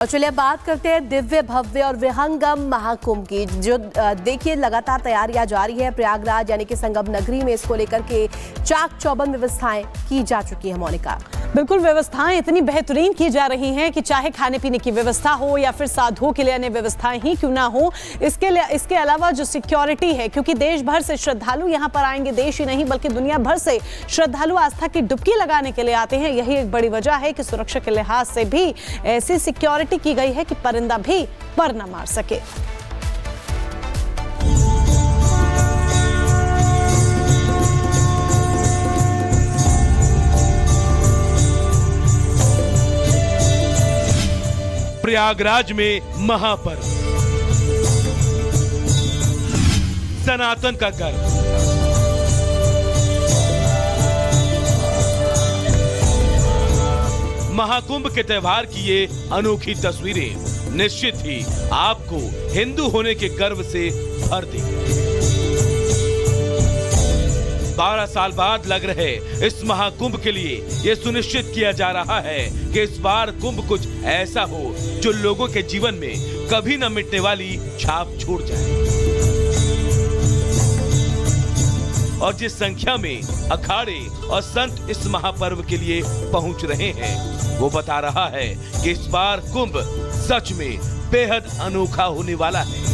और चलिए अब बात करते हैं दिव्य भव्य और विहंगम महाकुंभ की। जो देखिए लगातार तैयारियां जारी है। प्रयागराज यानी कि संगम नगरी में इसको लेकर के चाक चौबंद व्यवस्थाएं की जा चुकी है। मोनिका, बिल्कुल, व्यवस्थाएं इतनी बेहतरीन की जा रही हैं कि चाहे खाने पीने की व्यवस्था हो या फिर साधुओं के लिए अन्य व्यवस्थाएं ही क्यों ना हो, इसके अलावा जो सिक्योरिटी है, क्योंकि देश भर से श्रद्धालु यहां पर आएंगे। देश ही नहीं बल्कि दुनिया भर से श्रद्धालु आस्था की डुबकी लगाने के लिए आते हैं। यही एक बड़ी वजह है कि सुरक्षा के लिहाज से भी ऐसी सिक्योरिटी की गई है कि परिंदा भी पर न मार सके। प्रयागराज में महापर्व, सनातन का गर्व। महाकुंभ के त्योहार की ये अनोखी तस्वीरें निश्चित ही आपको हिंदू होने के गर्व से भर देंगी। 12 साल बाद लग रहे इस महाकुंभ के लिए यह सुनिश्चित किया जा रहा है कि इस बार कुंभ कुछ ऐसा हो जो लोगों के जीवन में कभी न मिटने वाली छाप छोड़ जाए। और जिस संख्या में अखाड़े और संत इस महापर्व के लिए पहुंच रहे हैं, वो बता रहा है कि इस बार कुंभ सच में बेहद अनोखा होने वाला है।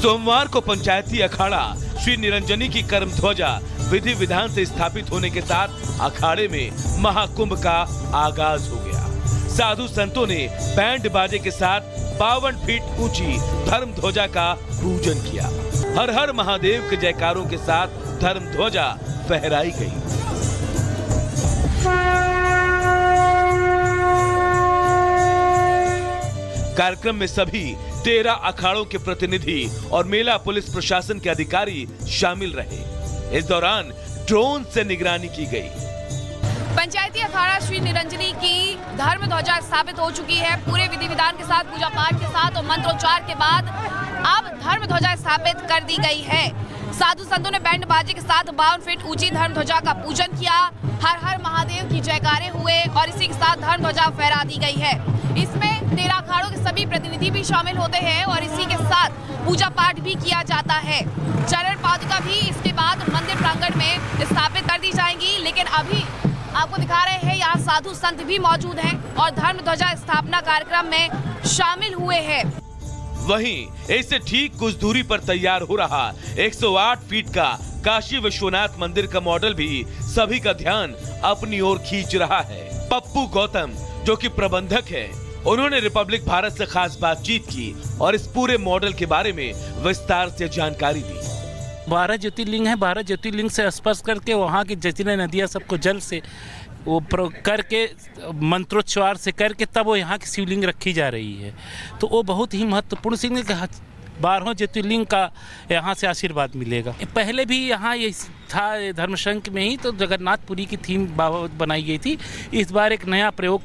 सोमवार को पंचायती अखाड़ा श्री निरंजनी की कर्म ध्वजा विधि विधान से स्थापित होने के साथ अखाड़े में महाकुंभ का आगाज हो गया। साधु संतों ने बैंड बाजे के साथ 52 फीट ऊंची धर्म ध्वजा का पूजन किया। हर हर महादेव के जयकारों के साथ धर्म ध्वजा फहराई गई। कार्यक्रम में सभी 13 अखाड़ों के प्रतिनिधि और मेला पुलिस प्रशासन के अधिकारी शामिल रहे। इस दौरान ड्रोन से निगरानी की गई। पंचायती अखाड़ा श्री निरंजनी की धर्म ध्वजा स्थापित हो चुकी है। पूरे विधि विधान के साथ, पूजा पाठ के साथ और मंत्रोच्चार के बाद अब धर्म ध्वजा स्थापित कर दी गई है। साधु संतों ने बैंड बाजे के साथ 52 फीट ऊंची धर्म ध्वजा का पूजन किया। हर हर महादेव की जयकारे हुए और इसी के साथ धर्म ध्वजा फहरा दी गई है। इसमें 13 अखाड़ों के सभी प्रतिनिधि भी शामिल होते हैं और इसी के साथ पूजा पाठ भी किया जाता है। चरण पादुका भी इसके बाद मंदिर प्रांगण में स्थापित कर दी जाएंगी। लेकिन अभी आपको दिखा रहे हैं यहाँ साधु संत भी मौजूद हैं और धर्म ध्वजा स्थापना कार्यक्रम में शामिल हुए हैं। वहीं इससे ठीक कुछ दूरी पर तैयार हो रहा 108 फीट का काशी विश्वनाथ मंदिर का मॉडल भी सभी का ध्यान अपनी ओर खींच रहा है। पप्पू गौतम जो कि प्रबंधक है, उन्होंने रिपब्लिक भारत से खास बातचीत की और इस पूरे मॉडल के बारे में विस्तार से जानकारी दी। 12 ज्योतिर्लिंग है। 12 ज्योतिर्लिंग से स्पर्श करके वहाँ की जितने नदियाँ सबको जल से वो करके मंत्रोच्चार से करके तब वो यहाँ की शिवलिंग रखी जा रही है। तो वो बहुत ही महत्वपूर्ण शिवलिंग 12 ज्योतिर्लिंग का यहाँ से आशीर्वाद मिलेगा। पहले भी यहाँ ये था धर्मशंक में ही, तो जगन्नाथपुरी की थीम बनाई गई थी। इस बार एक नया प्रयोग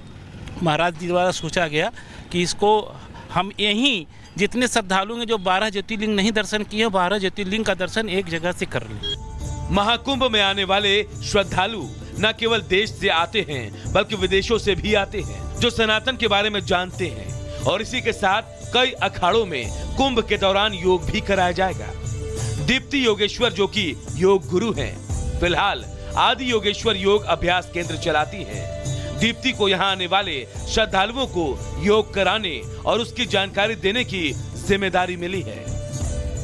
महाराज जी द्वारा सोचा गया कि इसको हम यहीं जितने श्रद्धालु हैं जो 12 ज्योतिर्लिंग नहीं दर्शन किए, 12 ज्योतिर्लिंग का दर्शन एक जगह से कर लें। महाकुंभ में आने वाले श्रद्धालु न केवल देश से आते हैं बल्कि विदेशों से भी आते हैं जो सनातन के बारे में जानते हैं। और इसी के साथ कई अखाड़ों में कुंभ के दौरान योग भी कराया जाएगा। दीप्ति योगेश्वर जो कि योग गुरु हैं, फिलहाल आदि योगेश्वर योग अभ्यास केंद्र चलाती हैं। दीप्ति को यहाँ आने वाले श्रद्धालुओं को योग कराने और उसकी जानकारी देने की जिम्मेदारी मिली है।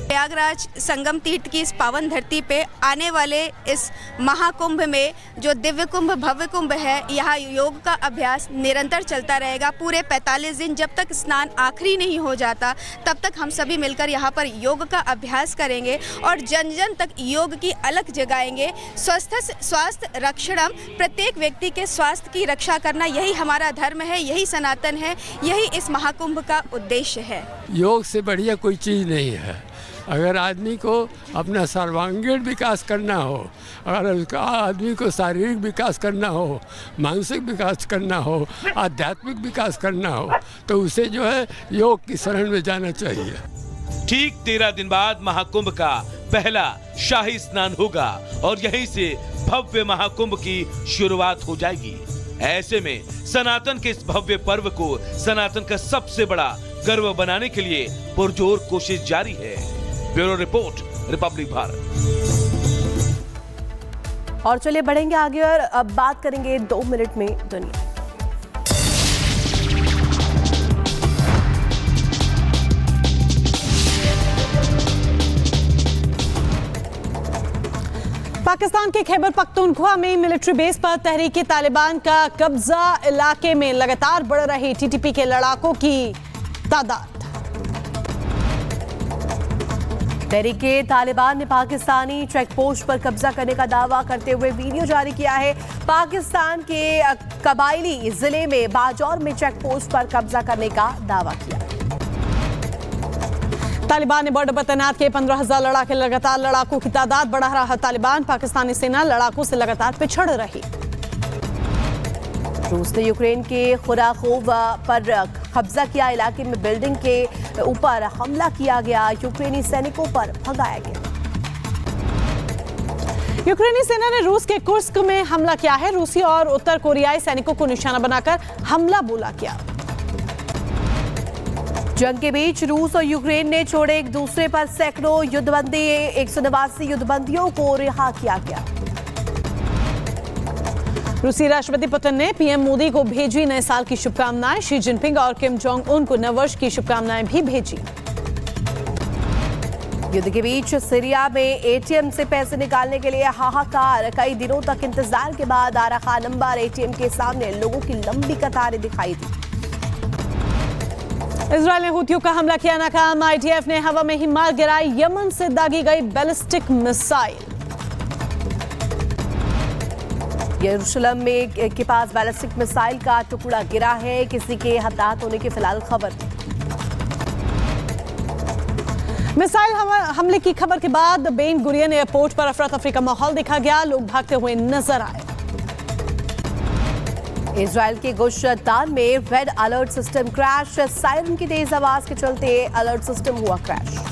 प्रयागराज संगम तीर्थ की इस पावन धरती पे आने वाले इस महाकुंभ में जो दिव्य कुंभ भव्य कुंभ है, यहाँ योग का अभ्यास निरंतर चलता रहेगा। पूरे 45 दिन जब तक स्नान आखिरी नहीं हो जाता तब तक हम सभी मिलकर यहाँ पर योग का अभ्यास करेंगे और जन जन तक योग की अलख जगाएंगे। स्वास्थ्य रक्षणम, प्रत्येक व्यक्ति के स्वास्थ्य की रक्षा करना यही हमारा धर्म है, यही सनातन है, यही इस महाकुंभ का उद्देश्य है। योग से बढ़िया कोई चीज़ नहीं है। अगर आदमी को अपना सर्वांगीण विकास करना हो, अगर उसका आदमी को शारीरिक विकास करना हो, मानसिक विकास करना हो, आध्यात्मिक विकास करना हो, तो उसे जो है योग की शरण में जाना चाहिए। ठीक 13 दिन बाद महाकुंभ का पहला शाही स्नान होगा और यहीं से भव्य महाकुंभ की शुरुआत हो जाएगी। ऐसे में सनातन के इस भव्य पर्व को सनातन का सबसे बड़ा गर्व बनाने के लिए पुरजोर कोशिश जारी है। Bureau report, Republic Bharat. और चलिए बढ़ेंगे आगे और अब बात करेंगे 2 मिनट में दुनिया। पाकिस्तान के खैबर पख्तूनख्वा में मिलिट्री बेस पर तहरीक तालिबान का कब्जा, इलाके में लगातार बढ़ रही टीटीपी के लड़ाकों की तादाद। तहरीके तालिबान ने पाकिस्तानी चेक पोस्ट पर कब्जा करने का दावा करते हुए वीडियो जारी किया है। पाकिस्तान के कबायली जिले में बाजौर में चेक पोस्ट पर कब्जा करने का दावा किया। तालिबान ने बॉर्डर पर तैनात किए 15,000 लड़ाके, लगातार लड़ाकों की तादाद बढ़ा रहा तालिबान। पाकिस्तानी सेना लड़ाकों से लगातार पिछड़ रही। रूस ने यूक्रेन के खुराखोव पर कब्जा किया, इलाके में बिल्डिंग के ऊपर हमला किया गया, यूक्रेनी सैनिकों पर भगाया गया। यूक्रेनी सेना ने रूस के कुर्स्क में हमला किया है। रूसी और उत्तर कोरियाई सैनिकों को निशाना बनाकर हमला बोला किया। जंग के बीच रूस और यूक्रेन ने छोड़े एक दूसरे पर सैकड़ों युद्धबंदी, 189 युद्धबंदियों को रिहा किया गया। रूसी राष्ट्रपति पुतिन ने पीएम मोदी को भेजी नए साल की शुभकामनाएं। शी जिनपिंग और किम जोंग उन को नववर्ष की शुभकामनाएं भी भेजी। युद्ध के बीच सीरिया में एटीएम से पैसे निकालने के लिए हाहाकार, कई दिनों तक इंतजार के बाद आ रहा नंबर, एटीएम के सामने लोगों की लंबी कतारें दिखाई दी। इजरायल ने हुतियों का हमला किया नाकाम, आईडीएफ ने हवा में ही मार गिराई यमन से दागी गई बैलिस्टिक मिसाइल। यरूशलेम में के पास बैलिस्टिक मिसाइल का टुकड़ा गिरा है, किसी के हताहत होने की फिलहाल खबर नहीं। मिसाइल हमले की खबर के बाद बेन गुरियन एयरपोर्ट पर अफरा तफरी का माहौल देखा गया, लोग भागते हुए नजर आए। इजरायल के गुश दान में red alert system crash, siren की तेज आवाज के चलते अलर्ट सिस्टम हुआ क्रैश।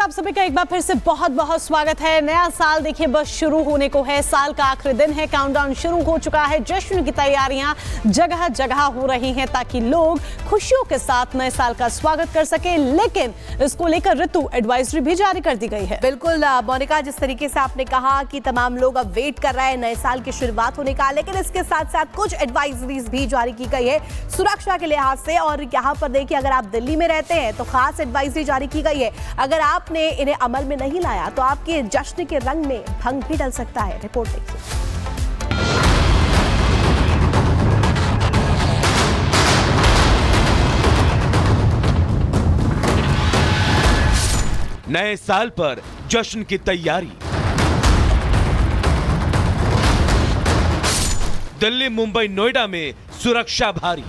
आप सभी का एक बार फिर से बहुत बहुत स्वागत है। नया साल देखिए बस शुरू होने को है, साल का आखिरी दिन है, काउंटडाउन शुरू हो चुका है, जश्न की तैयारियां जगह जगह हो रही हैं ताकि लोग खुशियों के साथ नए साल का स्वागत कर सके। लेकिन इसको लेकर ऋतु एडवाइजरी भी जारी कर दी गई है। बिल्कुल मोनिका, जिस तरीके से आपने कहा कि तमाम लोग अब वेट कर रहे हैं नए साल की शुरुआत होने का, लेकिन इसके साथ साथ कुछ एडवाइजरीज भी जारी की गई है सुरक्षा के लिहाज से। और यहाँ पर देखिए, अगर आप दिल्ली में रहते हैं तो खास एडवाइजरी जारी की गई है। अगर आपने इन्हें अमल में नहीं लाया तो आपके जश्न के रंग में भंग भी डल सकता है। रिपोर्ट देखिए। नए साल पर जश्न की तैयारी। दिल्ली, मुंबई, नोएडा में सुरक्षा भारी।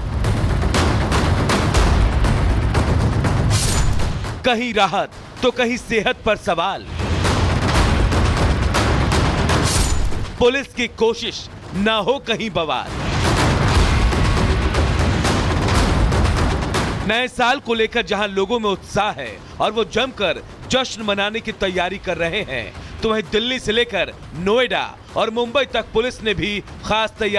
कहीं राहत तो कहीं सेहत पर सवाल। पुलिस की कोशिश ना हो कहीं बवाल। नए साल को लेकर जहां लोगों में उत्साह है और वो जमकर जश्न मनाने की तैयारी कर रहे हैं, तो वहीं दिल्ली से लेकर नोएडा और मुंबई तक पुलिस ने भी खास तैयारी